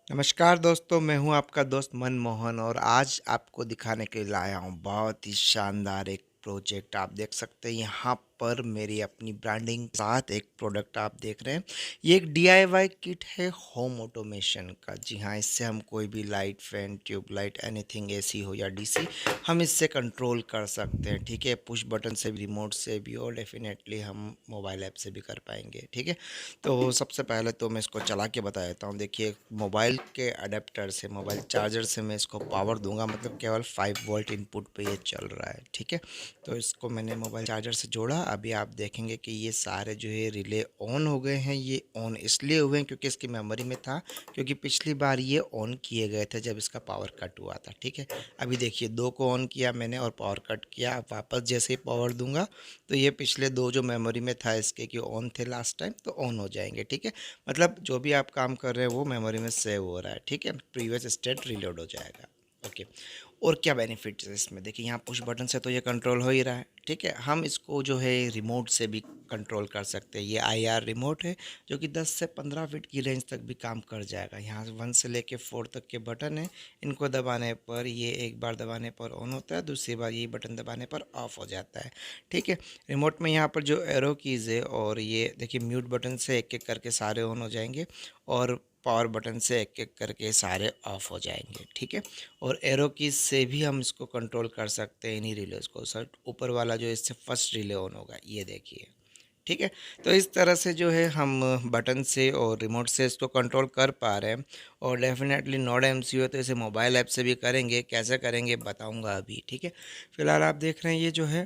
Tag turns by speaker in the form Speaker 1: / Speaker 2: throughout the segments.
Speaker 1: नमस्कार दोस्तों, मैं हूं आपका दोस्त मनमोहन और आज आपको दिखाने के लिए लाया हूं बहुत ही शानदार एक प्रोजेक्ट। आप देख सकते हैं यहाँ पर मेरी अपनी ब्रांडिंग के साथ एक प्रोडक्ट आप देख रहे हैं। ये एक डीआईवाई किट है होम ऑटोमेशन का। जी हाँ, इससे हम कोई भी light, fan, tubelight, anything AC हो या डीसी, हम इससे कंट्रोल कर सकते हैं। ठीक है, पुश बटन से भी, रिमोट से भी और डेफिनेटली हम मोबाइल ऐप से भी कर पाएंगे। ठीक है, तो सबसे पहले तो मैं इसको चला के बता देता हूँ। देखिए, मोबाइल के अडेप्टर से, मोबाइल चार्जर से मैं इसको पावर दूंगा, मतलब केवल 5 वोल्ट इनपुट पे ये चल रहा है। ठीक है, तो इसको मैंने मोबाइल चार्जर से जोड़ा। अभी आप देखेंगे कि ये सारे जो है रिले ऑन हो गए हैं। ये ऑन इसलिए हुए हैं क्योंकि इसकी मेमोरी में था, क्योंकि पिछली बार ये ऑन किए गए थे जब इसका पावर कट हुआ था। ठीक है, अभी देखिए, दो को ऑन किया मैंने और पावर कट किया। अब वापस जैसे ही पावर दूंगा तो ये पिछले दो जो मेमोरी में था इसके कि ऑन थे लास्ट टाइम, तो ऑन हो जाएंगे। ठीक है, मतलब जो भी आप काम कर रहे हैं वो मेमोरी में सेव हो रहा है। ठीक है, प्रीवियस स्टेट रीलोड हो जाएगा। ओके, और क्या बेनिफिट्स है इसमें? देखिए, यहाँ पुश बटन से तो ये कंट्रोल हो ही रहा है। ठीक है, हम इसको जो है रिमोट से भी कंट्रोल कर सकते हैं। ये आईआर रिमोट है जो कि 10 से 15 फीट की रेंज तक भी काम कर जाएगा। यहाँ 1 से लेके 4 तक के बटन है। इनको दबाने पर ये एक बार दबाने पर ऑन होता है, दूसरी बार ये बटन दबाने पर ऑफ हो जाता है। ठीक है, रिमोट में यहाँ पर जो एरो कीज़ है, और ये देखिए म्यूट बटन से एक एक करके सारे ऑन हो जाएंगे और पावर बटन से एक एक करके सारे ऑफ हो जाएंगे। ठीक है, और एरो कीज से भी हम इसको कंट्रोल कर सकते हैं इन्हीं रिलेज को। सर, ऊपर वाला जो इससे फर्स्ट रिले ऑन होगा, ये देखिए। ठीक है, तो इस तरह से जो है हम बटन से और रिमोट से इसको कंट्रोल कर पा रहे हैं। और डेफिनेटली नोड एमसीयू है तो इसे मोबाइल ऐप से भी करेंगे। कैसे करेंगे बताऊंगा अभी। ठीक है, फिलहाल आप देख रहे हैं ये जो है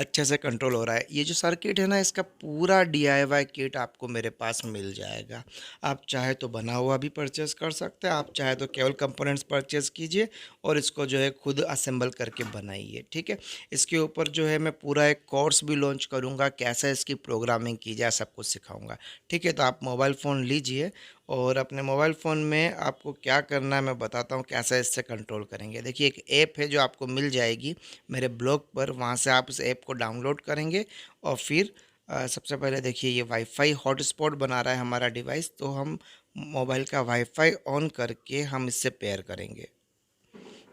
Speaker 1: अच्छे से कंट्रोल हो रहा है। ये जो सर्किट है ना, इसका पूरा डीआईवाई किट आपको मेरे पास मिल जाएगा। आप चाहे तो बना हुआ भी परचेज़ कर सकते हैं, आप चाहे तो केवल कंपोनेंट्स परचेज़ कीजिए और इसको जो है खुद असेंबल करके बनाइए। ठीक है, इसके ऊपर जो है मैं पूरा एक कोर्स भी लॉन्च करूँगा, कैसे इसकी प्रोग्रामिंग की जाए सब कुछ सिखाऊँगा। ठीक है, तो आप मोबाइल फ़ोन लीजिए और अपने मोबाइल फ़ोन में आपको क्या करना है मैं बताता हूँ, कैसे इससे कंट्रोल करेंगे। देखिए, एक ऐप है जो आपको मिल जाएगी मेरे ब्लॉग पर, वहाँ से आप उस ऐप को डाउनलोड करेंगे और फिर सबसे पहले देखिए, ये वाईफाई हॉटस्पॉट बना रहा है हमारा डिवाइस, तो हम मोबाइल का वाईफाई ऑन करके हम इससे पेयर करेंगे।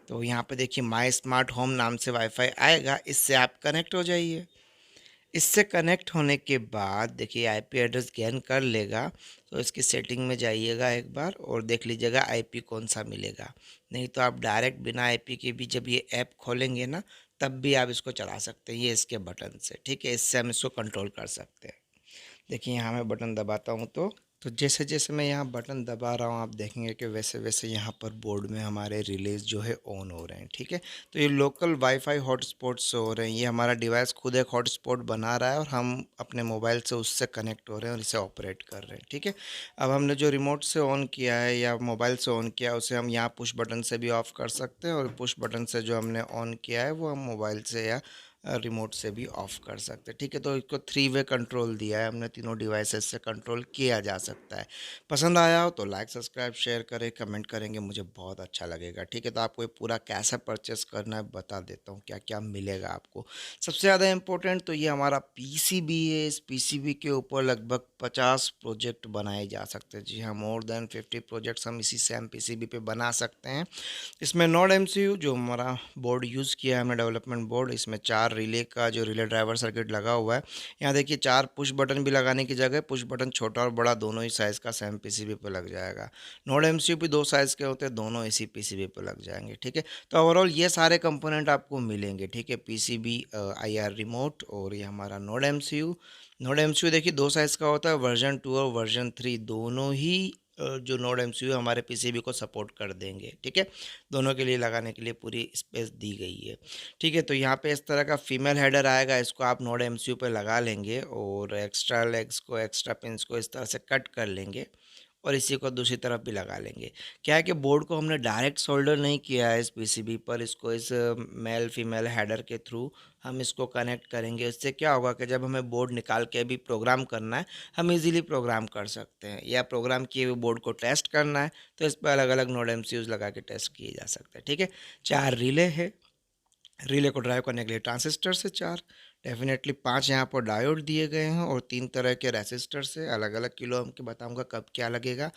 Speaker 1: तो यहाँ पे देखिए, माई स्मार्ट होम नाम से वाईफाई आएगा, इससे आप कनेक्ट हो जाइए। इससे कनेक्ट होने के बाद देखिए आईपी एड्रेस गेन कर लेगा, तो इसकी सेटिंग में जाइएगा एक बार और देख लीजिएगा आईपी कौन सा मिलेगा। नहीं तो आप डायरेक्ट बिना आईपी के भी जब ये ऐप खोलेंगे ना, तब भी आप इसको चला सकते हैं, ये इसके बटन से। ठीक है, इससे हम इसको कंट्रोल कर सकते हैं। देखिए, यहाँ मैं बटन दबाता हूँ तो जैसे जैसे मैं यहाँ बटन दबा रहा हूँ आप देखेंगे कि वैसे वैसे यहाँ पर बोर्ड में हमारे रिलेज जो है ऑन हो रहे हैं। ठीक है, तो ये लोकल वाईफाई हॉटस्पॉट से हो रहे हैं। ये हमारा डिवाइस खुद एक हॉटस्पॉट बना रहा है और हम अपने मोबाइल से उससे कनेक्ट हो रहे हैं और इसे ऑपरेट कर रहे हैं। ठीक है, अब हमने जो रिमोट से ऑन किया है या मोबाइल से ऑन किया है उसे हम यहाँ पुश बटन से भी ऑफ़ कर सकते हैं, और पुश बटन से जो हमने ऑन किया है वो हम मोबाइल से या रिमोट से भी ऑफ कर सकते हैं। ठीक है, तो इसको 3 वे कंट्रोल दिया है हमने, तीनों डिवाइसेस से कंट्रोल किया जा सकता है। पसंद आया हो तो लाइक, सब्सक्राइब, शेयर करें, कमेंट करेंगे, मुझे बहुत अच्छा लगेगा। ठीक है, तो आपको ये पूरा कैसे परचेस करना है बता देता हूँ, क्या क्या मिलेगा आपको। सबसे ज़्यादा इम्पोर्टेंट तो ये हमारा पीसीबी है। इस पीसीबी के ऊपर लगभग 50 प्रोजेक्ट बनाए जा सकते हैं। जी हाँ, मोर देन 50 प्रोजेक्ट्स हम इसी सेम पीसीबी पे बना सकते हैं। इसमें नोड एमसीयू जो हमारा बोर्ड यूज़ किया है हमने, डेवलपमेंट बोर्ड, इसमें 4 रिले का जो रिले ड्राइवर सर्किट लगा हुआ है। यहाँ देखिए 4 पुश बटन भी लगाने की जगह पुश बटन छोटा और बड़ा दोनों ही साइज़ का सेम पीसीबी पे लग जाएगा। नोड एमसीयू भी 2 साइज़ के होते हैं, दोनों इसी पीसीबी पे लग जाएंगे। ठीक है, तो ओवरऑल ये सारे कंपोनेंट आपको मिलेंगे। ठीक है, पीसीबी, आईआर रिमोट और ये हमारा नोड एमसीयू। नोड एमसीयू देखिए 2 साइज़ का होता है, वर्जन 2 और वर्जन 3 दोनों ही जो नोड एमसीयू हमारे पीसीबी को सपोर्ट कर देंगे। ठीक है, दोनों के लिए लगाने के लिए पूरी स्पेस दी गई है। ठीक है, तो यहाँ पे इस तरह का फीमेल हेडर आएगा, इसको आप नोड एमसीयू पे लगा लेंगे और एक्स्ट्रा लेग्स को, एक्स्ट्रा पिंस को इस तरह से कट कर लेंगे और इसी को दूसरी तरफ भी लगा लेंगे। क्या है कि बोर्ड को हमने डायरेक्ट सोल्डर नहीं किया है इस पीसीबी पर, इसको इस मेल फीमेल हेडर के थ्रू हम इसको कनेक्ट करेंगे। इससे क्या होगा कि जब हमें बोर्ड निकाल के भी प्रोग्राम करना है, हम इजीली प्रोग्राम कर सकते हैं, या प्रोग्राम किए हुए बोर्ड को टेस्ट करना है तो इस पर अलग अलग नोड एमसीयूज लगा के टेस्ट किए जा सकते हैं। ठीक है, 4 रिले है। रिले को ड्राइव करने के लिए ट्रांसिस्टर से 4, डेफिनेटली 5 यहाँ पर डायोड दिए गए हैं और 3 तरह के रेसिस्टर से अलग अलग किलो ओम के, बताऊंगा कब क्या लगेगा।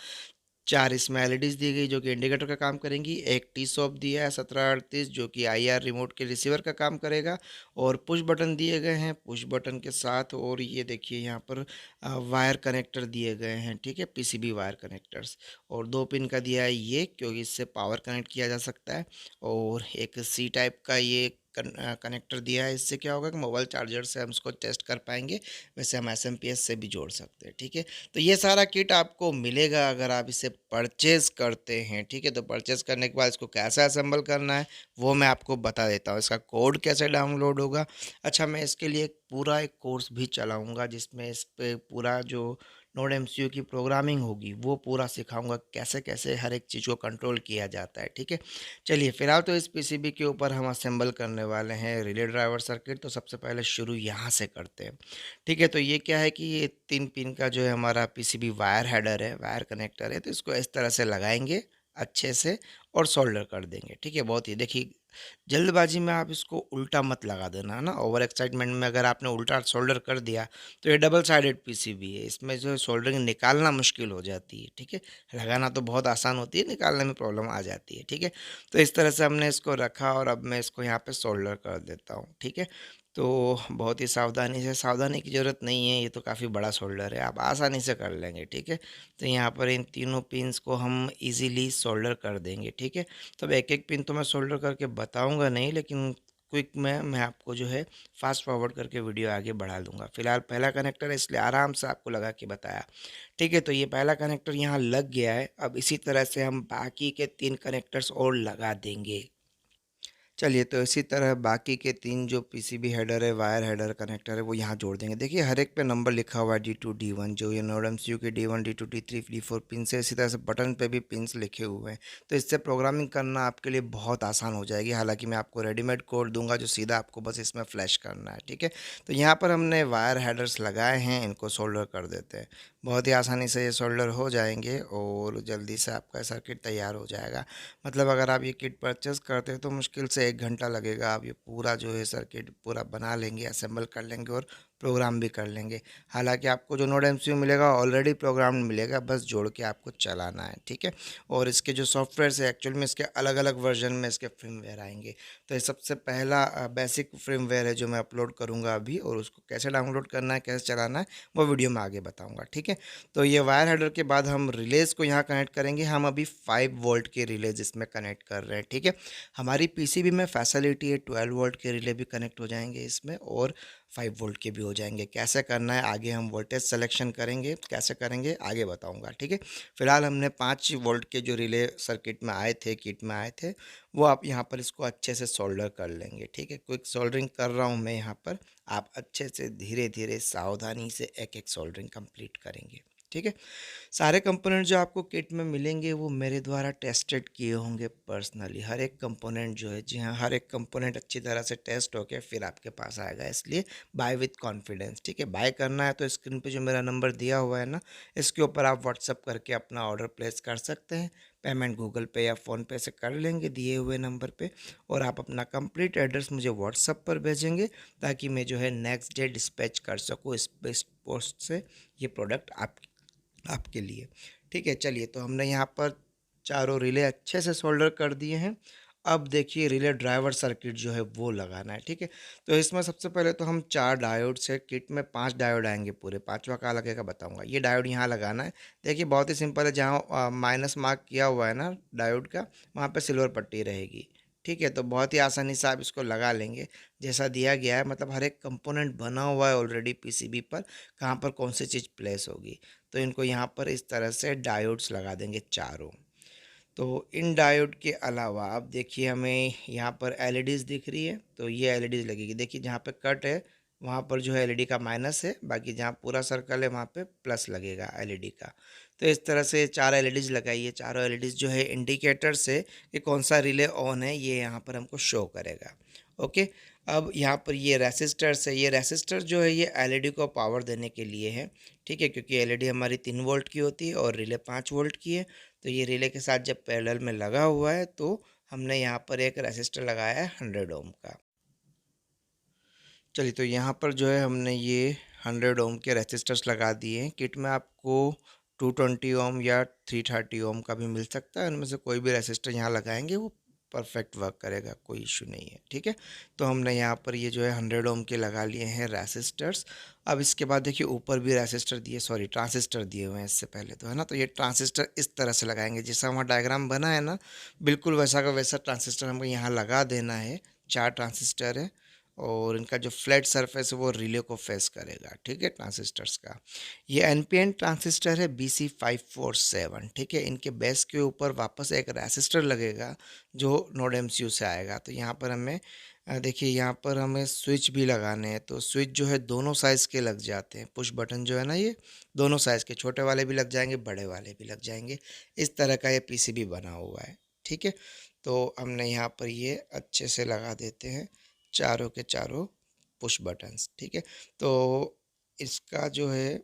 Speaker 1: 4 इसमें एलईडीज़ दी गई जो कि इंडिकेटर का काम करेंगी। एक टी सॉप दिया है 1738 जो कि आईआर रिमोट के रिसीवर का काम करेगा और पुश बटन दिए गए हैं। पुश बटन के साथ और ये देखिए यहाँ पर वायर कनेक्टर दिए गए हैं, ठीक है, पीसीबी वायर कनेक्टर्स। और 2 पिन का दिया है ये, क्योंकि इससे पावर कनेक्ट किया जा सकता है। और एक सी टाइप का ये कनेक्टर दिया है। इससे क्या होगा कि मोबाइल चार्जर से हम इसको टेस्ट कर पाएंगे। वैसे हम एसएमपीएस से भी जोड़ सकते हैं, ठीक है। तो ये सारा किट आपको मिलेगा अगर आप इसे परचेज़ करते हैं, ठीक है। तो परचेज़ करने के बाद इसको कैसे असेंबल करना है वो मैं आपको बता देता हूँ। इसका कोड कैसे डाउनलोड होगा। अच्छा, मैं इसके लिए एक कोर्स भी चलाऊँगा जिसमें इस पे पूरा जो नोड एमसीयू की प्रोग्रामिंग होगी वो पूरा सिखाऊँगा, कैसे-कैसे हर एक चीज़ को कंट्रोल किया जाता है, ठीक है। चलिए फिलहाल तो इस पीसीबी के ऊपर हम असेंबल करने वाले हैं रिले ड्राइवर सर्किट। तो सबसे पहले शुरू यहाँ से करते हैं, ठीक है। तो ये क्या है कि ये 3 पिन का जो है हमारा पीसीबी वायर हेडर है, वायर कनेक्टर है। तो इसको इस तरह से लगाएँगे अच्छे से और सोल्डर कर देंगे, ठीक है। बहुत ही देखिए, जल्दबाजी में आप इसको उल्टा मत लगा देना, है ना। ओवर एक्साइटमेंट में अगर आपने उल्टा सोल्डर कर दिया तो ये डबल साइडेड पीसीबी है, इसमें जो है सोल्डरिंग निकालना मुश्किल हो जाती है, ठीक है। लगाना तो बहुत आसान होती है, निकालने में प्रॉब्लम आ जाती है, ठीक है। तो इस तरह से हमने इसको रखा और अब मैं इसको यहाँ पे सोल्डर कर देता हूँ, ठीक है। तो बहुत ही सावधानी से, सावधानी की ज़रूरत नहीं है, ये तो काफ़ी बड़ा शोल्डर है, आप आसानी से कर लेंगे, ठीक है। तो यहाँ पर इन तीनों पिन्स को हम इजीली सोल्डर कर देंगे, ठीक है। तो अब एक-एक पिन तो मैं सोल्डर करके बताऊँगा नहीं, लेकिन क्विक में मैं आपको जो है फ़ास्ट फॉरवर्ड करके वीडियो आगे बढ़ा लूँगा। फ़िलहाल पहला कनेक्टर है इसलिए आराम से आपको लगा के बताया, ठीक है। तो ये पहला कनेक्टर यहाँ लग गया है, अब इसी तरह से हम बाकी के 3 कनेक्टर्स और लगा देंगे। चलिए, तो इसी तरह बाकी के 3 जो पीसीबी हेडर है, वायर हेडर कनेक्टर है, वो यहाँ जोड़ देंगे। देखिए हर एक पे नंबर लिखा हुआ है D2 D1, जो ये नोड एमसीयू के D1 D2 D3 D4 pin से, इसी तरह से बटन पे भी पिन्स लिखे हुए हैं। तो इससे प्रोग्रामिंग करना आपके लिए बहुत आसान हो जाएगी। हालांकि मैं आपको रेडीमेड कोड दूंगा जो सीधा आपको बस इसमें फ्लैश करना है, ठीक है। तो यहाँ पर हमने वायर हेडर्स लगाए हैं, इनको सोल्डर कर देते हैं। बहुत ही आसानी से ये सोल्डर हो जाएंगे और जल्दी से आपका सर्किट तैयार हो जाएगा। मतलब अगर आप ये किट परचेज़ करते हैं तो मुश्किल से 1 घंटा लगेगा, आप ये पूरा जो है सर्किट पूरा बना लेंगे, असेंबल कर लेंगे और प्रोग्राम भी कर लेंगे। हालाँकि आपको जो नोड एमसीयू मिलेगा ऑलरेडी प्रोग्राम्ड मिलेगा, बस जोड़ के आपको चलाना है, ठीक है। और इसके जो सॉफ्टवेयर्स है एक्चुअल में इसके अलग-अलग वर्ज़न में इसके फ़र्मवेयर आएँगे। तो ये सबसे पहला बेसिक फ़र्मवेयर है जो मैं अपलोड करूँगा अभी, और उसको कैसे डाउनलोड करना है, कैसे चलाना है, वो वीडियो में आगे बताऊँगा, ठीक है। तो ये वायर हेडर के बाद हम रिलेज़ को यहाँ कनेक्ट करेंगे। हम अभी 5 वोल्ट के रिलेज़ इसमें कनेक्ट कर रहे हैं, ठीक है। हमारी पीसीबी में फैसिलिटी है 12 वोल्ट के रिले भी कनेक्ट हो जाएंगे इसमें और 5 वोल्ट के भी हो जाएंगे। कैसे करना है आगे हम वोल्टेज सिलेक्शन करेंगे, कैसे करेंगे आगे बताऊंगा, ठीक है। फिलहाल हमने 5 वोल्ट के जो रिले सर्किट में आए थे, किट में आए थे, वो आप यहाँ पर इसको अच्छे से सोल्डर कर लेंगे, ठीक है। क्विक सोल्डरिंग कर रहा हूँ मैं यहाँ पर, आप अच्छे से धीरे धीरे सावधानी से एक एक सोल्डरिंग कंप्लीट करेंगे, ठीक है। सारे कंपोनेंट जो आपको किट में मिलेंगे वो मेरे द्वारा टेस्टेड किए होंगे पर्सनली। हर एक कंपोनेंट जो है, जी हाँ, हर एक कंपोनेंट अच्छी तरह से टेस्ट होके फिर आपके पास आएगा, इसलिए बाय विथ कॉन्फिडेंस, ठीक है। बाय करना है तो स्क्रीन पे जो मेरा नंबर दिया हुआ है ना, इसके ऊपर आप व्हाट्सअप करके अपना ऑर्डर प्लेस कर सकते हैं। पेमेंट गूगल पे या फ़ोनपे से कर लेंगे दिए हुए नंबर पे, और आप अपना कंप्लीट एड्रेस मुझे व्हाट्सअप पर भेजेंगे ताकि मैं जो है नेक्स्ट डे डिस्पैच कर सकूँ स्पेस पोस्ट से ये प्रोडक्ट आपके लिए, ठीक है। चलिए, तो हमने यहाँ पर चारों रिले अच्छे से सोल्डर कर दिए हैं। अब देखिए रिले ड्राइवर सर्किट जो है वो लगाना है, ठीक है। तो इसमें सबसे पहले तो हम 4 डायोड से, किट में 5 डायोड आएंगे पूरे, पांचवा कहाँ लगेगा बताऊंगा। ये डायोड यहाँ लगाना है। देखिए बहुत ही सिंपल है, जहाँ माइनस मार्क किया हुआ है ना डायोड का, वहाँ पे सिल्वर पट्टी रहेगी, ठीक है। तो बहुत ही आसानी से आप इसको लगा लेंगे जैसा दिया गया है। मतलब हर एक कंपोनेंट बना हुआ है ऑलरेडी पीसीबी पर, कहाँ पर कौन सी चीज़ प्लेस होगी। तो इनको यहाँ पर इस तरह से डायोड्स लगा देंगे चारों। तो इन डायोड के अलावा अब देखिए हमें यहाँ पर एलईडीज़ दिख रही है, तो ये एलईडीज़ लगेगी। देखिए जहाँ पे कट है वहाँ पर जो है एलईडी का माइनस है, बाकी जहाँ पूरा सर्कल है वहाँ पे प्लस लगेगा एलईडी का। तो इस तरह से 4 एलईडीज़ लगाइए। चारों एलईडीज़ जो है इंडिकेटर से कि कौन सा रिले ऑन है ये यहाँ पर हमको शो करेगा, ओके। अब यहाँ पर ये रेसिस्टर्स है, ये रेसिस्टर जो है ये एलईडी को पावर देने के लिए है, ठीक है। क्योंकि एलईडी हमारी 3 वोल्ट की होती है और रिले 5 वोल्ट की है। तो ये रिले के साथ जब पैरेलल में लगा हुआ है तो हमने यहाँ पर एक रेसिस्टर लगाया है 100 ओम का। चलिए, तो यहाँ पर जो है हमने ये 100 ओम के रेसिस्टर्स लगा दिए हैं। किट में आपको 220 ओम या 330 ओम का भी मिल सकता है, उनमें से कोई भी रेसिस्टर यहाँ लगाएंगे वो परफेक्ट वर्क करेगा, कोई इशू नहीं है। ठीक है, तो हमने यहाँ पर ये जो है 100 ओम के लगा लिए हैं रेसिस्टर्स। अब इसके बाद देखिए ऊपर भी रेसिस्टर दिए, सॉरी ट्रांसिस्टर दिए हुए हैं इससे पहले तो, है ना। तो ये ट्रांसिस्टर इस तरह से लगाएंगे जैसा वहाँ डायग्राम बना है ना, बिल्कुल वैसा का वैसा ट्रांसिस्टर हमको यहाँ लगा देना है। 4 ट्रांसिस्टर है और इनका जो फ्लैट सरफेस है वो रिले को फेस करेगा। ठीक है, ट्रांसिस्टर्स का ये एनपीएन ट्रांसिस्टर है BC547। ठीक है, इनके बेस के ऊपर वापस एक रेसिस्टर लगेगा जो नोड एमसीयू से आएगा। तो यहाँ पर हमें देखिए यहाँ पर हमें स्विच भी लगाने हैं, तो स्विच जो है दोनों साइज़ के लग जाते हैं। पुश बटन जो है ना, ये दोनों साइज़ के, छोटे वाले भी लग जाएंगे, बड़े वाले भी लग जाएंगे। इस तरह का ये पीसीबी बना हुआ है। ठीक है, तो हमने यहाँ पर ये अच्छे से लगा देते हैं चारों के चारों पुश बटन्स। ठीक है, तो इसका जो है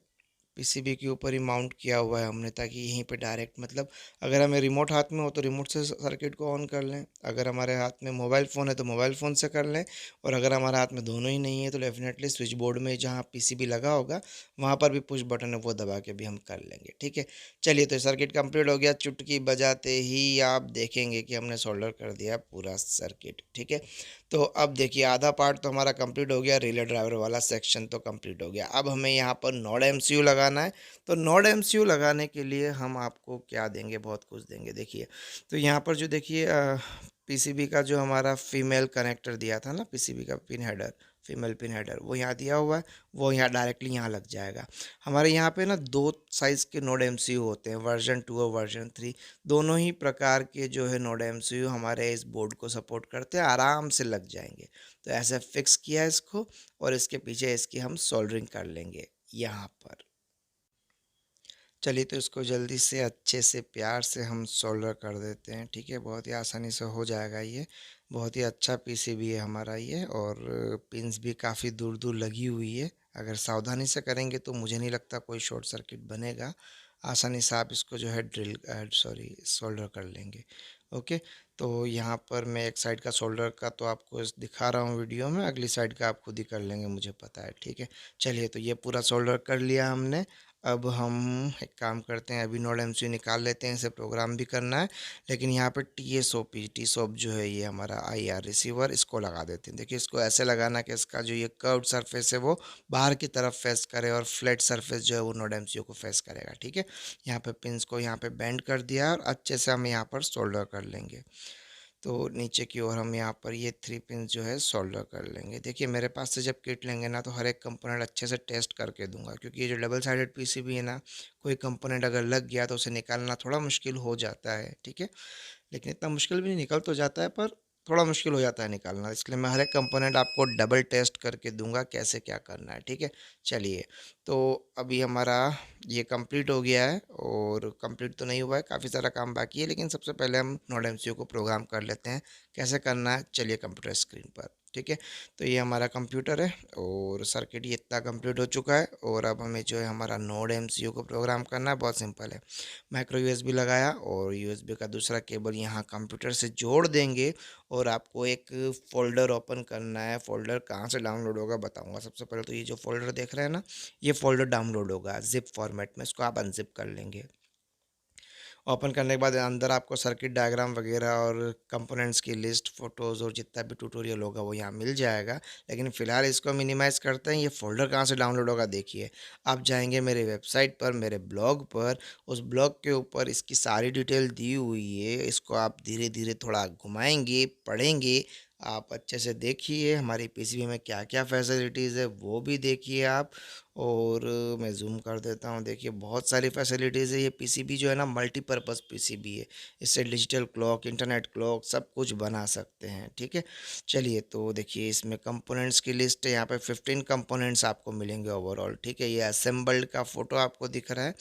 Speaker 1: पीसीबी के ऊपर ही माउंट किया हुआ है हमने, ताकि यहीं पे डायरेक्ट, मतलब अगर हमें रिमोट हाथ में हो तो रिमोट से सर्किट को ऑन कर लें, अगर हमारे हाथ में मोबाइल फ़ोन है तो मोबाइल फ़ोन से कर लें, और अगर हमारे हाथ में दोनों ही नहीं है तो डेफिनेटली स्विच बोर्ड में जहाँ पीसीबी लगा होगा वहाँ पर भी पुश बटन है वो दबा के भी हम कर लेंगे। ठीक है, चलिए तो सर्किट कंप्लीट हो गया। चुटकी बजाते ही आप देखेंगे कि हमने सोल्डर कर दिया पूरा सर्किट। ठीक है, तो अब देखिए आधा पार्ट तो हमारा कंप्लीट हो गया, रिले ड्राइवर वाला सेक्शन तो कंप्लीट हो गया। अब हमें यहाँ पर नोड एमसीयू लगाना है। तो नोड एमसीयू लगाने के लिए हम आपको क्या देंगे, बहुत कुछ देंगे। देखिए, तो यहाँ पर जो देखिए पीसीबी का जो हमारा फीमेल कनेक्टर दिया था ना, पीसीबी का pin header, female pin header, वो यहाँ दिया हुआ है, वो यहाँ डायरेक्टली यहाँ लग जाएगा। हमारे यहाँ पे ना दो साइज़ के नोड एमसीयू होते हैं, वर्जन 2 और वर्जन 3। दोनों ही प्रकार के जो है नोड एमसीयू हमारे इस बोर्ड को सपोर्ट करते हैं, आराम से लग जाएंगे। तो ऐसे फिक्स किया है इसको, और इसके पीछे इसकी हम सोल्डरिंग कर लेंगे यहाँ पर। चलिए तो इसको जल्दी से अच्छे से प्यार से हम सोल्डर कर देते हैं। ठीक है, बहुत ही आसानी से हो जाएगा ये। बहुत ही अच्छा पीसीबी है हमारा ये, और पिंस भी काफ़ी दूर दूर लगी हुई है। अगर सावधानी से करेंगे तो मुझे नहीं लगता कोई शॉर्ट सर्किट बनेगा। आसानी से आप इसको जो है ड्रिल सॉरी सोल्डर कर लेंगे। ओके, तो यहाँ पर मैं एक साइड का सोल्डर का तो आपको दिखा रहा हूँ वीडियो में, अगली साइड का आप खुद ही कर लेंगे, मुझे पता है। ठीक है, चलिए तो ये पूरा सोल्डर कर लिया हमने। अब हम एक काम करते हैं, अभी नोड एमसीयू निकाल लेते हैं, इसे प्रोग्राम भी करना है। लेकिन यहाँ पर टी सॉप जो है ये हमारा आईआर रिसीवर, इसको लगा देते हैं। देखिए इसको ऐसे लगाना कि इसका जो ये कर्व्ड सरफेस है वो बाहर की तरफ फेस करे, और फ्लैट सरफेस जो है वो नोड एमसीयू को फेस करेगा। ठीक है, यहाँ पे पिंस को यहाँ पे बेंड कर दिया, और अच्छे से हम यहाँ पर सोल्डर कर लेंगे। तो नीचे की ओर हम यहाँ पर ये 3 पिन जो है सोल्डर कर लेंगे। देखिए मेरे पास से जब किट लेंगे ना, तो हर एक कंपोनेंट अच्छे से टेस्ट करके दूंगा, क्योंकि ये जो डबल साइडेड पीसीबी है ना, कोई कंपोनेंट अगर लग गया तो उसे निकालना थोड़ा मुश्किल हो जाता है। ठीक है, लेकिन इतना मुश्किल भी नहीं, निकल तो जाता है पर थोड़ा मुश्किल हो जाता है निकालना। इसलिए मैं हर एक कंपोनेंट आपको डबल टेस्ट करके दूंगा कैसे क्या करना है। ठीक है, चलिए तो अभी हमारा ये कंप्लीट हो गया है, और कंप्लीट तो नहीं हुआ है, काफ़ी सारा काम बाकी है। लेकिन सबसे पहले हम नोड एमसीयू को प्रोग्राम कर लेते हैं, कैसे करना है चलिए कंप्यूटर स्क्रीन पर। ठीक है, तो ये हमारा कंप्यूटर है, और सर्किट ये इतना कंप्लीट हो चुका है। और अब हमें जो है हमारा नोड एमसीयू को प्रोग्राम करना है, बहुत सिंपल है। माइक्रो यूएसबी लगाया, और यूएसबी का दूसरा केबल यहाँ कंप्यूटर से जोड़ देंगे, और आपको एक फ़ोल्डर ओपन करना है। फ़ोल्डर कहाँ से डाउनलोड होगा बताऊँगा। सबसे पहले तो ये जो फ़ोल्डर देख रहे हैं ना, ये फ़ोल्डर डाउनलोड होगा ज़िप फॉर्मेट में, इसको आप अनज़िप कर लेंगे। ओपन करने के बाद अंदर आपको सर्किट डायग्राम वगैरह और कंपोनेंट्स की लिस्ट, फ़ोटोज़ और जितना भी ट्यूटोरियल होगा वो यहाँ मिल जाएगा। लेकिन फ़िलहाल इसको मिनिमाइज़ करते हैं। ये फ़ोल्डर कहाँ से डाउनलोड होगा देखिए, आप जाएंगे मेरे वेबसाइट पर, मेरे ब्लॉग पर, उस ब्लॉग के ऊपर इसकी सारी डिटेल दी हुई है। इसको आप धीरे धीरे थोड़ा घुमाएंगे, पढ़ेंगे, आप अच्छे से देखिए हमारी पीसीबी में क्या क्या फैसिलिटीज़ है वो भी देखिए आप। और मैं ज़ूम कर देता हूँ, देखिए बहुत सारी फैसिलिटीज़ है। ये पीसीबी जो है ना मल्टीपर्पज़ पीसीबी है, इससे डिजिटल क्लॉक, इंटरनेट क्लॉक सब कुछ बना सकते हैं। ठीक है, चलिए तो देखिए इसमें कंपोनेंट्स की लिस्ट है, यहाँ पे 15 कंपोनेंट्स आपको मिलेंगे ओवरऑल। ठीक है, ये असेंबल्ड का फ़ोटो आपको दिख रहा है।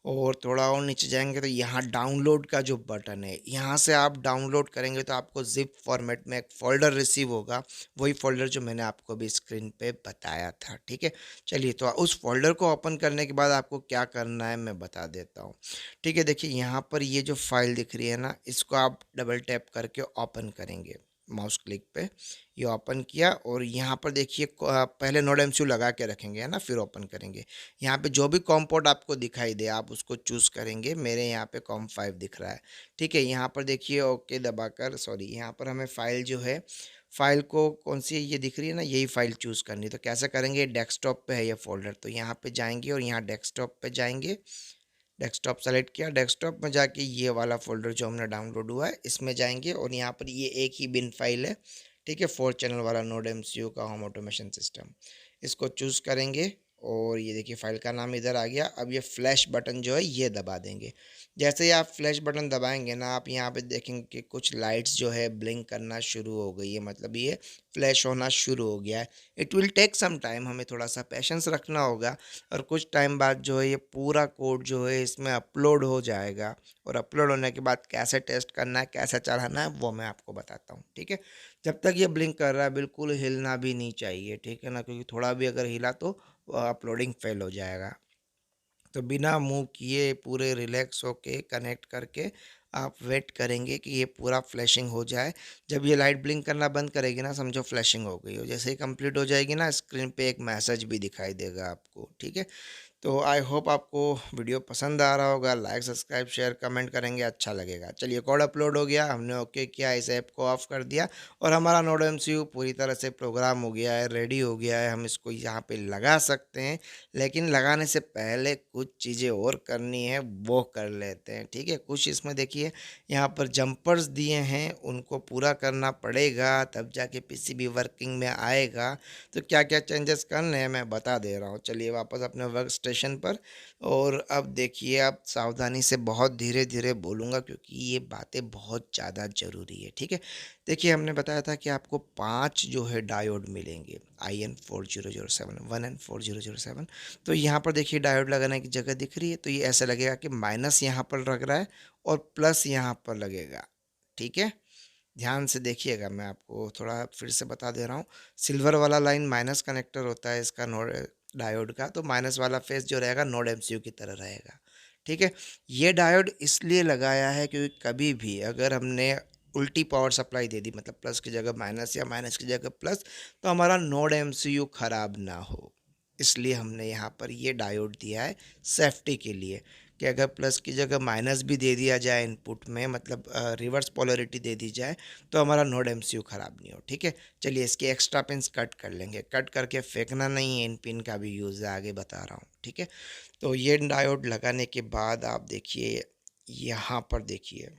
Speaker 1: और थोड़ा और नीचे जाएंगे तो यहाँ डाउनलोड का जो बटन है, यहाँ से आप डाउनलोड करेंगे तो आपको ज़िप फॉर्मेट में एक फ़ोल्डर रिसीव होगा, वही फ़ोल्डर जो मैंने आपको अभी स्क्रीन पे बताया था। ठीक है, चलिए तो उस फ़ोल्डर को ओपन करने के बाद आपको क्या करना है मैं बता देता हूँ। ठीक है, देखिए यहाँ पर ये जो फाइल दिख रही है ना, इसको आप डबल टैप करके ओपन करेंगे। माउस क्लिक पे ये ओपन किया और यहाँ पर देखिए पहले नोड एमसीयू लगा के रखेंगे है ना, फिर ओपन करेंगे। यहाँ पे जो भी कॉम पोर्ट आपको दिखाई दे आप उसको चूज़ करेंगे। मेरे यहाँ पे कॉम 5 दिख रहा है, ठीक है। यहाँ पर देखिए ओके दबाकर, सॉरी यहाँ पर हमें फ़ाइल जो है, फ़ाइल को कौन सी ये दिख रही है ना, यही फ़ाइल चूज़ करनी है। तो कैसे करेंगे, डेस्कटॉप पे है ये फ़ोल्डर, तो यहाँ पे जाएंगे और यहाँ डेस्कटॉप पे जाएंगे। डेस्कटॉप सेलेक्ट किया, डेस्कटॉप में जाके ये वाला फ़ोल्डर जो हमने डाउनलोड हुआ है इसमें जाएंगे और यहाँ पर ये एक ही बिन फाइल है, ठीक है, 4 चैनल वाला नोड एमसीयू का होम ऑटोमेशन सिस्टम। इसको चूज़ करेंगे और ये देखिए फाइल का नाम इधर आ गया। अब ये फ्लैश बटन जो है ये दबा देंगे। जैसे ही आप फ्लैश बटन दबाएंगे ना, आप यहाँ पे देखेंगे कि कुछ लाइट्स जो है ब्लिंक करना शुरू हो गई है, मतलब ये फ्लैश होना शुरू हो गया है। It will take some time, हमें थोड़ा सा पेशेंस रखना होगा और कुछ टाइम बाद जो है ये पूरा कोड जो है इसमें अपलोड हो जाएगा। और अपलोड होने के बाद कैसे टेस्ट करना है, कैसे चढ़ाना है, वो मैं आपको बताता हूँ, ठीक है। जब तक ये ब्लिंक कर रहा है बिल्कुल हिलना भी नहीं चाहिए, ठीक है ना, क्योंकि थोड़ा भी अगर हिला तो अपलोडिंग फेल हो जाएगा। तो बिना मूव किए पूरे रिलैक्स होके कनेक्ट करके आप वेट करेंगे कि ये पूरा फ्लैशिंग हो जाए। जब ये लाइट ब्लिंक करना बंद करेगी ना, समझो फ्लैशिंग हो गई हो। जैसे ही कंप्लीट हो जाएगी ना, स्क्रीन पे एक मैसेज भी दिखाई देगा आपको, ठीक है। तो आई होप आपको वीडियो पसंद आ रहा होगा। लाइक सब्सक्राइब शेयर कमेंट करेंगे, अच्छा लगेगा। चलिए कोड अपलोड हो गया, हमने ओके किया, इस ऐप को ऑफ कर दिया और हमारा नोड एमसीयू पूरी तरह से प्रोग्राम हो गया है, रेडी हो गया है। हम इसको यहाँ पे लगा सकते हैं, लेकिन लगाने से पहले कुछ चीज़ें और करनी है, वो कर लेते हैं, ठीक है। कुछ इसमें देखिए यहाँ पर जंपर्स दिए हैं, उनको पूरा करना पड़ेगा तब जाके पीसीबी वर्किंग में आएगा। तो क्या क्या चेंजेस करने हैं मैं बता दे रहा हूँ। चलिए वापस अपने वर्क स्टेशन पर। और अब देखिए, आप सावधानी से बहुत धीरे धीरे बोलूँगा क्योंकि ये बातें बहुत ज़्यादा ज़रूरी है, ठीक है। देखिए हमने बताया था कि आपको 5 जो है डायोड मिलेंगे, IN4007 1N4007। तो यहाँ पर देखिए डायोड लगाने की जगह दिख रही है, तो ये ऐसा लगेगा कि माइनस यहाँ पर लग रहा है और प्लस यहाँ पर लगेगा, ठीक है। ध्यान से देखिएगा, मैं आपको थोड़ा फिर से बता दे रहा हूँ। सिल्वर वाला लाइन माइनस कनेक्टर होता है इसका, नोड डायोड का, तो माइनस वाला फेस जो रहेगा नोड एमसीयू की तरह रहेगा, ठीक है। ये डायोड इसलिए लगाया है क्योंकि कभी भी अगर हमने उल्टी पावर सप्लाई दे दी, मतलब प्लस की जगह माइनस या माइनस की जगह प्लस, तो हमारा नोड एमसीयू खराब ना हो, इसलिए हमने यहाँ पर ये डायोड दिया है सेफ्टी के लिए कि अगर प्लस की जगह माइनस भी दे दिया जाए इनपुट में, मतलब रिवर्स पोलरिटी दे दी जाए, तो हमारा नोड एमसीयू ख़राब नहीं हो, ठीक है। चलिए इसके एक्स्ट्रा पिन्स कट कर लेंगे, कट करके फेंकना नहीं है, इन पिन का भी यूज़ है, आगे बता रहा हूँ, ठीक है। तो ये डायोड लगाने के बाद आप देखिए यहाँ पर, देखिए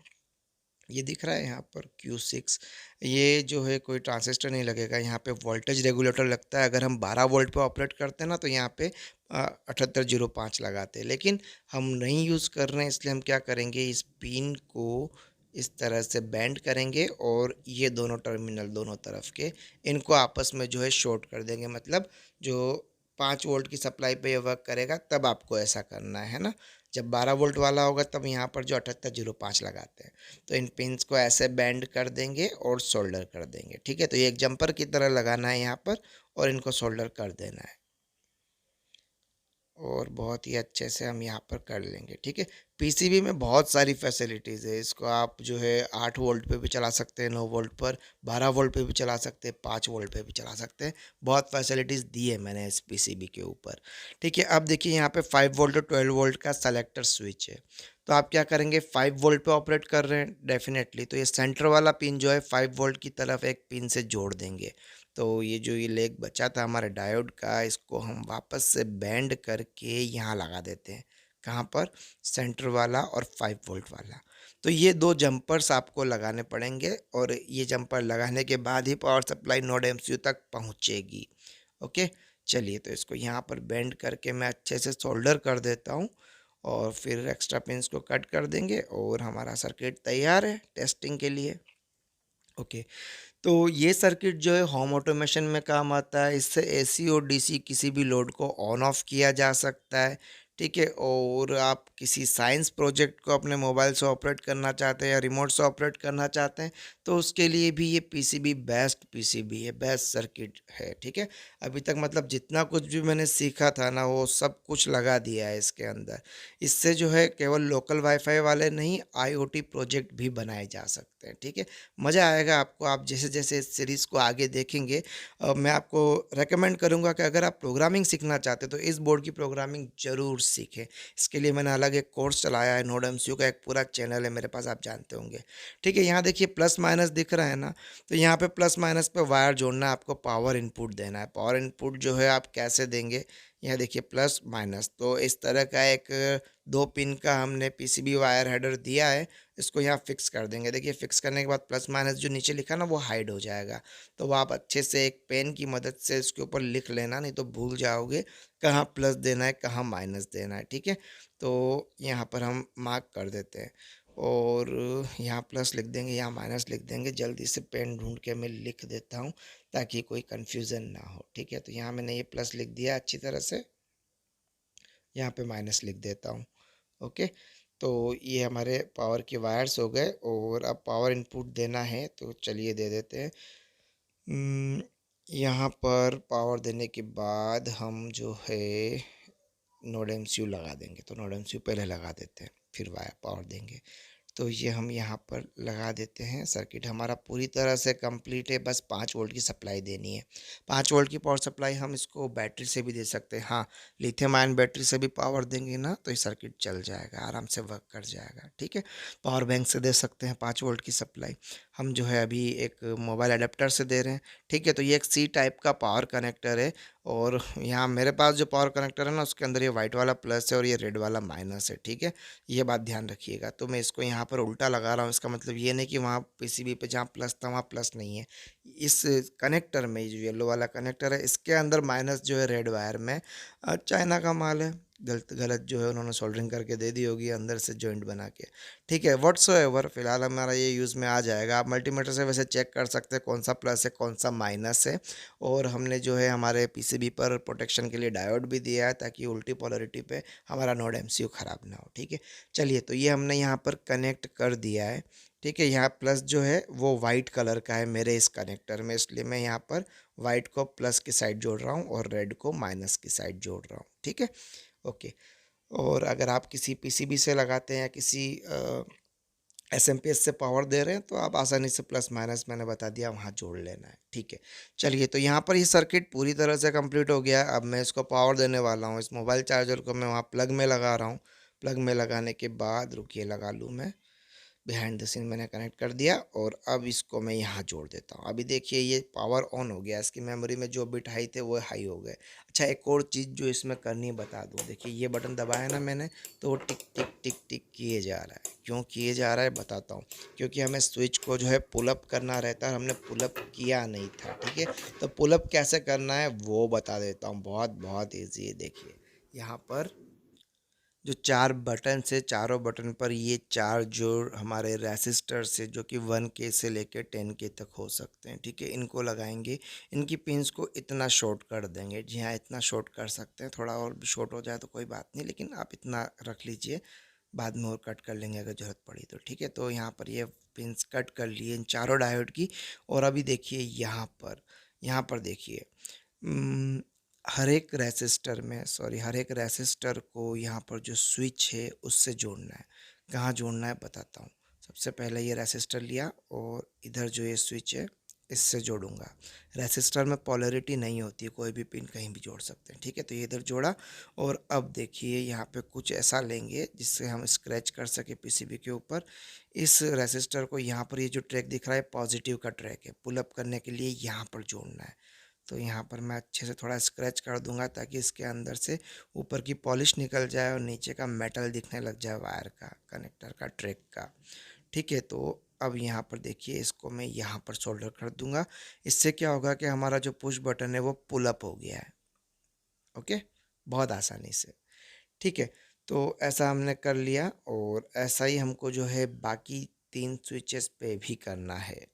Speaker 1: ये दिख रहा है यहाँ पर Q6, ये जो है कोई ट्रांजिस्टर नहीं लगेगा, यहाँ पे वोल्टेज रेगुलेटर लगता है। अगर हम 12 वोल्ट पे ऑपरेट करते हैं ना, तो यहाँ पे 7805 लगाते हैं, लेकिन हम नहीं यूज़ कर रहे हैं, इसलिए हम क्या करेंगे, इस पिन को इस तरह से बेंड करेंगे और ये दोनों टर्मिनल दोनों तरफ के इनको आपस में जो है शॉर्ट कर देंगे। मतलब जो 5 वोल्ट की सप्लाई पे ये वर्क करेगा तब आपको ऐसा करना है ना। जब 12 वोल्ट वाला होगा तब यहाँ पर जो 7805 लगाते हैं, तो इन पिन्स को ऐसे बेंड कर देंगे और सोल्डर कर देंगे, ठीक है। तो ये एक जंपर की तरह लगाना है यहाँ पर और इनको सोल्डर कर देना है और बहुत ही अच्छे से हम यहाँ पर कर लेंगे, ठीक है। पीसीबी में बहुत सारी फैसिलिटीज़ है, इसको आप जो है 8 वोल्ट पे भी चला सकते हैं, 9 वोल्ट पर, 12 वोल्ट पे भी चला सकते हैं, 5 वोल्ट पे भी चला सकते हैं। बहुत फैसिलिटीज़ दी है मैंने इस पीसीबी के ऊपर, ठीक है। अब देखिए यहाँ पे 5 वोल्ट और 12 वोल्ट का सेलेक्टर स्विच है। तो आप क्या करेंगे, 5 वोल्ट पे ऑपरेट कर रहे हैं डेफिनेटली, तो ये सेंटर वाला पिन जो है 5 वोल्ट की तरफ एक पिन से जोड़ देंगे। तो ये जो ये लेग बचा था हमारे डायोड का, इसको हम वापस से बेंड करके यहाँ लगा देते हैं। कहाँ पर, सेंटर वाला और 5 वोल्ट वाला। तो ये दो जंपर्स आपको लगाने पड़ेंगे और ये जंपर लगाने के बाद ही पावर सप्लाई नोड एमसीयू तक पहुँचेगी, ओके। चलिए तो इसको यहाँ पर बेंड करके मैं अच्छे से सोल्डर कर देता हूँ और फिर एक्स्ट्रा पिन्स को कट कर देंगे और हमारा सर्किट तैयार है टेस्टिंग के लिए, ओके। तो ये सर्किट जो है होम ऑटोमेशन में काम आता है। इससे एसी और डीसी किसी भी लोड को ऑन ऑफ किया जा सकता है, ठीक है। और आप किसी साइंस प्रोजेक्ट को अपने मोबाइल से ऑपरेट करना चाहते हैं या रिमोट से ऑपरेट करना चाहते हैं, तो उसके लिए भी ये पीसीबी बेस्ट पीसीबी है, बेस्ट सर्किट है। ठीक है। अभी तक मतलब जितना कुछ भी मैंने सीखा था ना, वो सब कुछ लगा दिया है इसके अंदर। इससे जो है केवल लोकल वाईफाई वाले नहीं, आईओटी प्रोजेक्ट भी बनाए जा सकते हैं। ठीक है। मज़ा आएगा आपको, आप जैसे जैसे इस सीरीज़ को आगे देखेंगे। मैं आपको रेकमेंड करूंगा कि अगर आप प्रोग्रामिंग सीखना चाहते हैं तो इस बोर्ड की प्रोग्रामिंग ज़रूर सीखें। इसके लिए मैंने अलग एक कोर्स चलाया है, नोड एमसीयू का एक पूरा चैनल है मेरे पास, आप जानते होंगे। ठीक है। यहाँ देखिए प्लस माइनस दिख रहा है ना, तो यहाँ पे प्लस माइनस पे वायर जोड़ना है, आपको पावर इनपुट देना है। पावर इनपुट जो है आप कैसे देंगे, यहाँ देखिए प्लस माइनस, तो इस तरह का एक 2 पिन का हमने पीसीबी वायर हेडर दिया है। इसको यहाँ फिक्स कर देंगे। देखिए फिक्स करने के बाद प्लस माइनस जो नीचे लिखा ना, वो हाइड हो जाएगा। तो वो आप अच्छे से एक पेन की मदद से इसके ऊपर लिख लेना, नहीं तो भूल जाओगे कहाँ प्लस देना है कहाँ माइनस देना है। ठीक है। तो यहाँ पर हम मार्क कर देते हैं और यहाँ प्लस लिख देंगे, यहाँ माइनस लिख देंगे। जल्दी से पेन ढूंढ के मैं लिख देता हूँ ताकि कोई कन्फ्यूज़न ना हो। ठीक है। तो यहाँ मैंने ये प्लस लिख दिया अच्छी तरह से, यहाँ पे माइनस लिख देता हूँ। ओके। तो ये हमारे पावर के वायर्स हो गए और अब पावर इनपुट देना है, तो चलिए दे देते हैं। हम्म, यहाँ पर पावर देने के बाद हम जो है नोड एमसीयू लगा देंगे। तो नोड एमसीयू पहले लगा देते हैं, फिर वायर पावर देंगे। तो ये हम यहाँ पर लगा देते हैं। सर्किट हमारा पूरी तरह से कंप्लीट है, बस 5 वोल्ट की सप्लाई देनी है। 5 वोल्ट की पावर सप्लाई हम इसको बैटरी से भी दे सकते हैं। हाँ, लिथियम आयन बैटरी से भी पावर देंगे ना, तो ये सर्किट चल जाएगा, आराम से वर्क कर जाएगा। ठीक है। पावर बैंक से दे सकते हैं 5 वोल्ट की सप्लाई। हम जो है अभी एक मोबाइल अडेप्टर से दे रहे हैं। ठीक है। तो ये एक सी टाइप का पावर कनेक्टर है। और यहाँ मेरे पास जो पावर कनेक्टर है ना, उसके अंदर ये वाइट वाला प्लस है और ये रेड वाला माइनस है। ठीक है। ये बात ध्यान रखिएगा। तो मैं इसको यहाँ पर उल्टा लगा रहा हूँ, इसका मतलब ये नहीं कि वहाँ पीसीबी पे जहाँ प्लस था वहाँ प्लस नहीं है। इस कनेक्टर में, जो येलो वाला कनेक्टर है, इसके अंदर माइनस जो है रेड वायर में, चाइना का माल है। गलत गलत जो है उन्होंने सोल्डरिंग करके दे दी होगी अंदर से जॉइंट बना के। ठीक है। व्हाट्सोएवर फिलहाल हमारा ये यूज़ में आ जाएगा। आप मल्टीमीटर से वैसे चेक कर सकते हैं कौन सा प्लस है कौन सा माइनस है। और हमने जो है हमारे पीसीबी पर प्रोटेक्शन के लिए डायोड भी दिया है, ताकि उल्टी पोलरिटी पे हमारा नोड एमसीयू ख़राब ना हो। ठीक है। चलिए, तो ये हमने यहाँ पर कनेक्ट कर दिया है। ठीक है। यहाँ प्लस जो है वो वाइट कलर का है मेरे इस कनेक्टर में, इसलिए मैं यहाँ पर वाइट को प्लस की साइड जोड़ रहा हूँ और रेड को माइनस की साइड जोड़ रहा हूँ। ठीक है। ओके। और अगर आप किसी पीसीबी से लगाते हैं या किसी एसएमपीएस से पावर दे रहे हैं, तो आप आसानी से प्लस माइनस मैंने बता दिया वहाँ जोड़ लेना है। ठीक है। चलिए, तो यहाँ पर ये सर्किट पूरी तरह से कंप्लीट हो गया है। अब मैं इसको पावर देने वाला हूँ। इस मोबाइल चार्जर को मैं वहाँ प्लग में लगा रहा हूँ। प्लग में लगाने के बाद रुकिए, लगा लूँ मैं। बिहाइंड द सीन मैंने कनेक्ट कर दिया और अब इसको मैं यहाँ जोड़ देता हूँ। अभी देखिए ये पावर ऑन हो गया, इसकी मेमोरी में जो बिट हाई थे वो हाई हो गए। अच्छा, एक और चीज़ जो इसमें करनी बता दूँ, देखिए ये बटन दबाया ना मैंने, तो वो टिक टिक टिक टिक किए जा रहा है। क्यों किए जा रहा है बताता हूँ। क्योंकि हमें स्विच को जो है पुलअप करना रहता है और हमने पुलअप किया नहीं था। ठीक है। तो पुलअप कैसे करना है वो बता देता हूँ, बहुत बहुत ईजी है। देखिए यहाँ पर जो 4 बटन से, चारों बटन पर ये 4 जो हमारे रेसिस्टर से, जो कि 1K से लेकर 10K तक हो सकते हैं। ठीक है। इनको लगाएंगे, इनकी पिंस को इतना शॉर्ट कर देंगे। जी हाँ, इतना शॉर्ट कर सकते हैं। थोड़ा और भी शॉर्ट हो जाए तो कोई बात नहीं, लेकिन आप इतना रख लीजिए, बाद में और कट कर लेंगे अगर ज़रूरत पड़ी तो। ठीक है। तो यहाँ पर ये पिंस कट कर लिए इन चारों डायोड की। और अभी देखिए यहाँ पर देखिए, उम, हर एक रेसिस्टर को यहाँ पर जो स्विच है उससे जोड़ना है। कहाँ जोड़ना है बताता हूँ। सबसे पहले ये रेसिस्टर लिया और इधर जो ये स्विच है इससे जोड़ूंगा। रेसिस्टर में पोलैरिटी नहीं होती है, कोई भी पिन कहीं भी जोड़ सकते हैं। ठीक है। तो ये इधर जोड़ा। और अब देखिए यहाँ पे कुछ ऐसा लेंगे जिससे हम स्क्रैच कर सके पीसीबी के ऊपर। इस रेसिस्टर को यहाँ पर, ये जो ट्रैक दिख रहा है पॉजिटिव का ट्रैक है, पुल अप करने के लिए यहाँ पर जोड़ना है। तो यहाँ पर मैं अच्छे से थोड़ा स्क्रैच कर दूंगा ताकि इसके अंदर से ऊपर की पॉलिश निकल जाए और नीचे का मेटल दिखने लग जाए, वायर का, कनेक्टर का, ट्रैक का। ठीक है। तो अब यहाँ पर देखिए, इसको मैं यहाँ पर सोल्डर कर दूंगा। इससे क्या होगा कि हमारा जो पुश बटन है वो पुल अप हो गया है। ओके। बहुत आसानी से। ठीक है। तो ऐसा हमने कर लिया और ऐसा ही हमको जो है बाकी 3 स्विचेस पे भी करना है।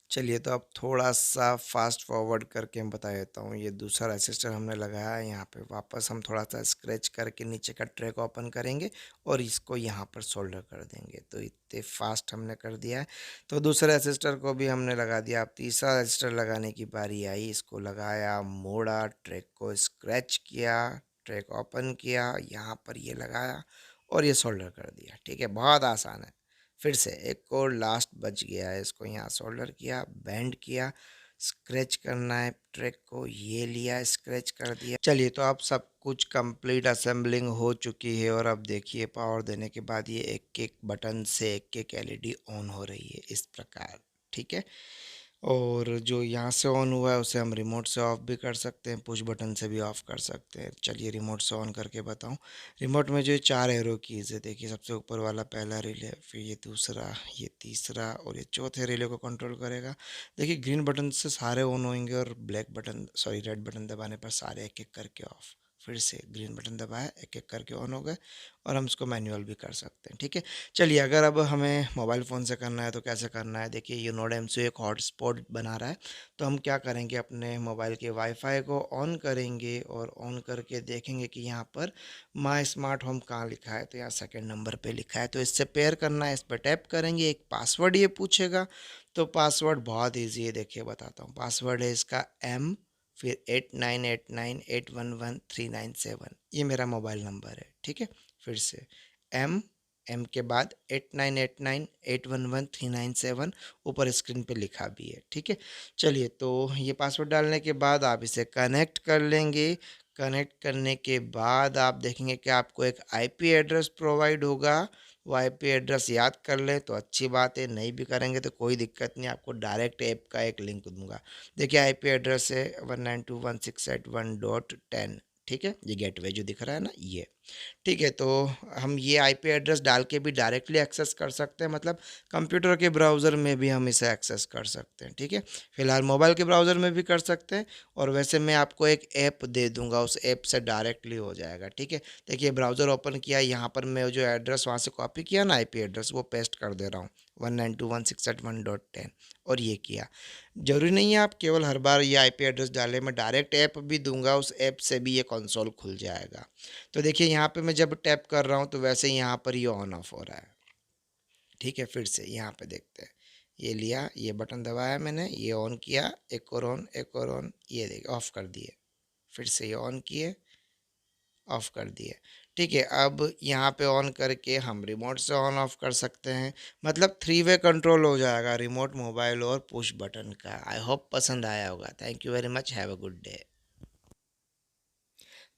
Speaker 1: चलिए, तो अब थोड़ा-सा फ़ास्ट फॉरवर्ड करके मैं बता देता हूँ। ये दूसरा रेसिस्टर हमने लगाया है, यहाँ पे वापस हम थोड़ा-सा स्क्रैच करके नीचे का ट्रैक ओपन करेंगे और इसको यहाँ पर सोल्डर कर देंगे। तो इतने फ़ास्ट हमने कर दिया है। तो दूसरे रेसिस्टर को भी हमने लगा दिया। अब तीसरा रेसिस्टर लगाने की बारी आई, इसको लगाया, मोड़ा, ट्रैक को स्क्रैच किया, ट्रैक ओपन किया, यहाँ पर ये लगाया और ये सोल्डर कर दिया। ठीक है, बहुत आसान है। फिर से एक और लास्ट बच गया है, इसको यहाँ सोल्डर किया, बैंड किया, स्क्रैच करना है ट्रैक को, ये लिया, स्क्रैच कर दिया। चलिए, तो अब सब कुछ कंप्लीट असेंबलिंग हो चुकी है और अब देखिए पावर देने के बाद ये एक एक बटन से एक एक एलईडी ऑन हो रही है इस प्रकार। ठीक है, और जो यहाँ से ऑन हुआ है उसे हम रिमोट से ऑफ भी कर सकते हैं, पुश बटन से भी ऑफ कर सकते हैं। चलिए रिमोट से ऑन करके बताऊँ। रिमोट में जो ये 4 एरो कीज़ है, देखिए सबसे ऊपर वाला पहला रिले, फिर ये दूसरा, ये तीसरा और ये चौथे रिले को कंट्रोल करेगा। देखिए ग्रीन बटन से सारे ऑन होंगे और black button sorry red button दबाने पर सारे एक एक करके ऑफ। फिर से ग्रीन बटन दबाया, एक एक करके ऑन हो गए और हम इसको मैनुअल भी कर सकते हैं। ठीक है, चलिए अगर अब हमें मोबाइल फ़ोन से करना है तो कैसे करना है। देखिए ये नोड एमसीयू एक हॉटस्पॉट बना रहा है, तो हम क्या करेंगे, अपने मोबाइल के वाईफाई को ऑन करेंगे और ऑन करके देखेंगे कि यहाँ पर माय स्मार्ट होम कहाँ लिखा है, तो यहाँ सेकंड नंबर पे लिखा है, तो इससे पेयर करना है। इस पर टैप करेंगे, एक पासवर्ड ये पूछेगा, तो पासवर्ड बहुत ईजी है, देखिए बताता हूँ। पासवर्ड है इसका M, फिर 8989811397, ये मेरा मोबाइल नंबर है। ठीक है, फिर से एम के बाद 8989811397, ऊपर स्क्रीन पे लिखा भी है। ठीक है, चलिए तो ये पासवर्ड डालने के बाद आप इसे कनेक्ट कर लेंगे। कनेक्ट करने के बाद आप देखेंगे कि आपको एक आईपी एड्रेस प्रोवाइड होगा। वो आईपी एड्रेस याद कर लें तो अच्छी बात है, नहीं भी करेंगे तो कोई दिक्कत नहीं, आपको डायरेक्ट ऐप का एक लिंक दूंगा। देखिए आईपी एड्रेस है 192.168.1.10। ठीक है, ये गेटवे जो दिख रहा है ना, ये ठीक है। तो हम ये आईपी एड्रेस डाल के भी डायरेक्टली एक्सेस कर सकते हैं, मतलब कंप्यूटर के ब्राउज़र में भी हम इसे एक्सेस कर सकते हैं। ठीक है, फिलहाल मोबाइल के ब्राउज़र में भी कर सकते हैं, और वैसे मैं आपको एक ऐप दे दूंगा, उस ऐप से डायरेक्टली हो जाएगा। ठीक है, देखिए ब्राउज़र ओपन किया, यहाँ पर मैं जो एड्रेस वहाँ से कॉपी किया ना आईपी एड्रेस, वो पेस्ट कर दे रहा हूँ 192.168.1.10, और ये किया। ज़रूरी नहीं है आप केवल हर बार ये आईपी एड्रेस डालें, मैं डायरेक्ट ऐप भी दूंगा, उस ऐप से भी ये कंसोल खुल जाएगा। तो देखिए यहाँ पे मैं जब टैप कर रहा हूँ तो वैसे ही यहाँ पर ये ऑन ऑफ हो रहा है। ठीक है, फिर से यहाँ पे देखते हैं, ये लिया, ये बटन दबाया मैंने, ये ऑन किया, एक और ऑन, एक और ऑन, ये देखिए ऑफ कर दिए, फिर से ये ऑन किए, ऑफ कर दिए। ठीक है, अब यहाँ पे ऑन करके हम रिमोट से ऑन ऑफ कर सकते हैं, मतलब 3 वे कंट्रोल हो जाएगा, रिमोट, मोबाइल और पुश बटन का। आई होप पसंद आया होगा। Thank you very much, have a good day.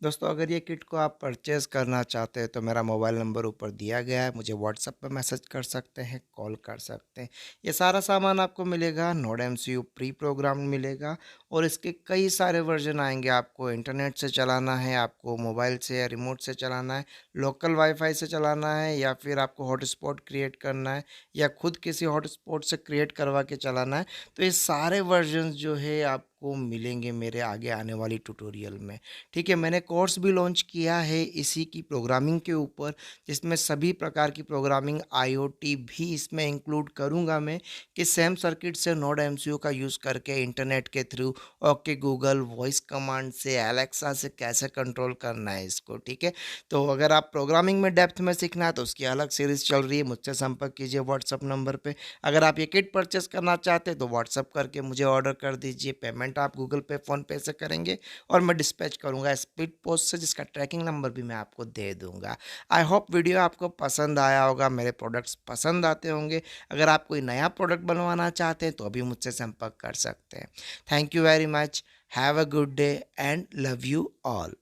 Speaker 1: दोस्तों अगर ये किट को आप परचेज़ करना चाहते हैं तो मेरा मोबाइल नंबर ऊपर दिया गया है, मुझे व्हाट्सएप पर मैसेज कर सकते हैं, कॉल कर सकते हैं। ये सारा सामान आपको मिलेगा, नोड एमसीयू प्री प्रोग्राम मिलेगा, और इसके कई सारे वर्जन आएंगे। आपको इंटरनेट से चलाना है, आपको मोबाइल से या रिमोट से चलाना है, लोकल वाईफाई से चलाना है, या फिर आपको हॉटस्पॉट क्रिएट करना है, या खुद किसी हॉटस्पॉट से क्रिएट करवा के चलाना है, तो ये सारे वर्जन जो है आपको मिलेंगे मेरे आगे आने वाली ट्यूटोरियल में। ठीक है, मैंने कोर्स भी लॉन्च किया है इसी की प्रोग्रामिंग के ऊपर, जिसमें सभी प्रकार की प्रोग्रामिंग, आईओटी भी इसमें इंक्लूड करूंगा मैं, कि सेम सर्किट से नोड एमसीयू का यूज़ करके इंटरनेट के through okay Google voice command से, एलेक्सा से कैसे कंट्रोल करना है इसको। ठीक है, तो अगर आप प्रोग्रामिंग में डेप्थ में सीखना है तो उसकी अलग सीरीज़ चल रही है, मुझसे संपर्क कीजिए व्हाट्सअप नंबर पर। अगर आप ये किट परचेस करना चाहते हैं तो व्हाट्सअप करके मुझे ऑर्डर कर दीजिए, पेमेंट आप गूगल पे, फ़ोनपे से करेंगे और मैं डिस्पैच करूंगा स्पीड पोस्ट से, जिसका ट्रैकिंग नंबर भी मैं आपको दे दूंगा। आई होप वीडियो आपको पसंद आया होगा, मेरे प्रोडक्ट्स पसंद आते होंगे। अगर आप कोई नया प्रोडक्ट बनवाना चाहते हैं तो अभी मुझसे संपर्क कर सकते हैं। Thank you very much, have a good day and love you all.